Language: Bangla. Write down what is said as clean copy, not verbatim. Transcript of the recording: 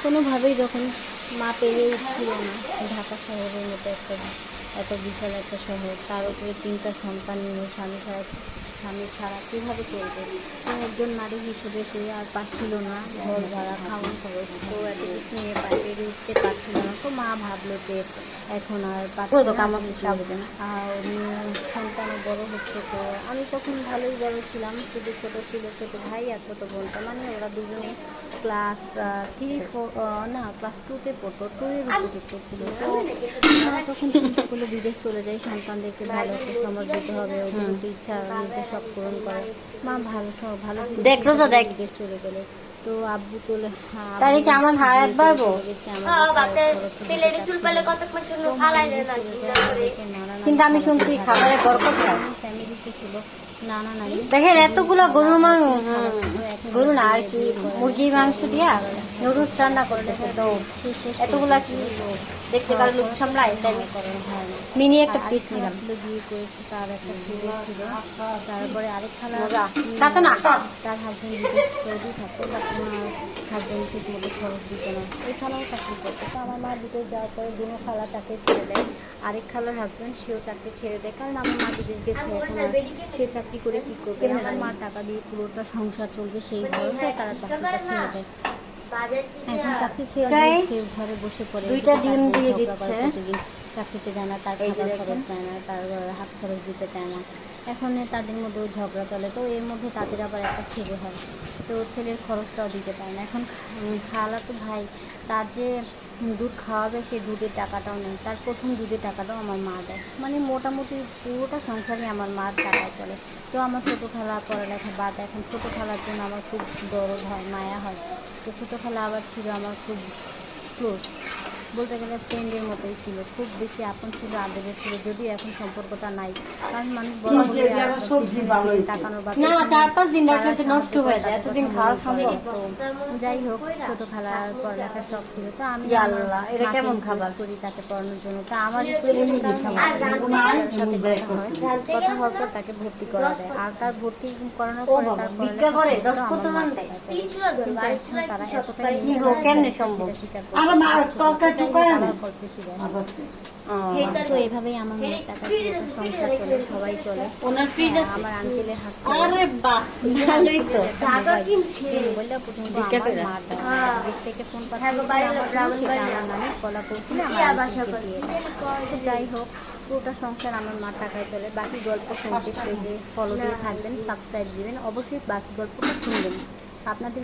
কোনোভাবেই যখন মা পেরে উঠছিল না, ঢাকা শহরের মতো একটা এত বিশাল একটা শহর, তার উপরে 3টা সন্তান নিয়ে স্বামী ছাড়া কীভাবে চলবে। তো একজন নারী হিসেবে সে আর পারছিল না ঘর ভাড়া খাওয়ান খরচ, তো এত কিছু নিয়ে পেরে উঠতে পারছিল না। তো মা ভাবলো যে এখন আর পারছে না, আর সন্তানও বড় হচ্ছে। তো আমি তখন ভালোই বড় ছিলাম, শুধু ছোট ছিল ছোট ভাই আর ছোট বোনটা, মানে ওরা দুজনেই ক্লাস 3-4 না ক্লাস 2-তে পড়তো, 2-এর উপযুক্ত ছিল। তো তখন চিন্তা করলো বিদেশ চলে যাই, সন্তানদেরকে ভালো একটা সমাজ দিতে হবে, ওদের যদি ইচ্ছা নিজে সব পূরণ করে। মা ভালো বিদেশ চলে গেলে। তো আব্বু চলে তাহলে কি আমার হায়াত বাড়বো? কিন্তু আমি শুনছি খাবারে বরকত হয়। ফ্যামিলিতে ছিল নানা নানি, দেখেন এতগুলো গরুর মাংস, গরু না আর কি মুরগির মাংস দিয়া নুডলস রান্না করতেছে। তো এতগুলা কি দেখতে কারো লোক সামলায়? মিনি একটা পিস নিলাম। বিয়ে করেছে, তার একটা ছেলে ছিল, তারপরে আরেক খালা তার হাজবেন্ড সৌদি থাকতো, বাট আমার হাজবেন্ড ঠিক মতো খরচ দিত না, ওই খালাও চাকরি করতো। তো আমার মা বিদেশ যাওয়ার পরে দুনো খালা চাকরি ছেড়ে দেয়, আরেক খালার হাজবেন্ড সেও চাকরি ছেড়ে দেয়, কারণ আমার মা বিদেশ গেছে, এখন আর সে চাকরি করে কী করবে, আমার মা টাকা দিয়ে পুরোটা সংসার চলবে সেই ভরসায় তারা চাকরিটা ছেড়ে দেয়। এখন চাকরি ছেড়ে সে ঘরে বসে পড়ে, 2টা ডিম দিয়ে দিচ্ছে, প্রতিদিন চাকরিতে যায় না, তার খাবার খরচ দেয় না, তার হাত খরচ দিতে চায় না। এখন তাদের মধ্যে ঝগড়া চলে, তো এর মধ্যে তাদের আবার একটা ছেলে হয়, তো ছেলের খরচটাও দিতে পারে না। এখন খালাতো ভাই তার যে দুধ খাওয়াবে সেই দুধের টাকাটাও নেই, তার প্রথম দুধের টাকাটাও আমার মা দেয়, মানে মোটামুটি পুরোটা সংসারে আমার মার টাকায় চলে। তো আমার ছোটো খালা পড়ালেখা বাদ, এখন ছোটো খালার জন্য আমার খুব দরদ হয়, মায়া হয়। তো ছোটো খালা আবার ছিল আমার খুব ক্লোজ, বলতে গেলে ফ্রেন্ডের মতোই ছিল, খুব বেশি আপন ছিল, আদরের ছিল, যদিও এখন সম্পর্কটা নাই, কারণ মানুষ বড় হলে তাকানোর বা যাই হোক, ছোট খালার পড়ালেখার শখ ছিল, তো আমি করি তাকে পড়ানোর জন্য। তো আমার সাথে কথা হওয়ার পর তাকে ভর্তি করা দেয়, আর তার ভর্তি করানোর পরে তারা এতটাই স্বীকার তো এভাবেই আমার মেয়ের টাকা সংসার চলে, সবাই চলে। আমার আঙ্কেলের হাত দেশ থেকে ফোন নানি কলা কৌশলে যাই হোক, পুরোটা সংসার আমার মার টাকায় চলে। বাকি গল্প শুনতে পেজে ফলো দিয়ে থাকবেন, সাবস্ক্রাইব দিবেন, অবশ্যই বাকি গল্পটা শুনবেন। আপনাদের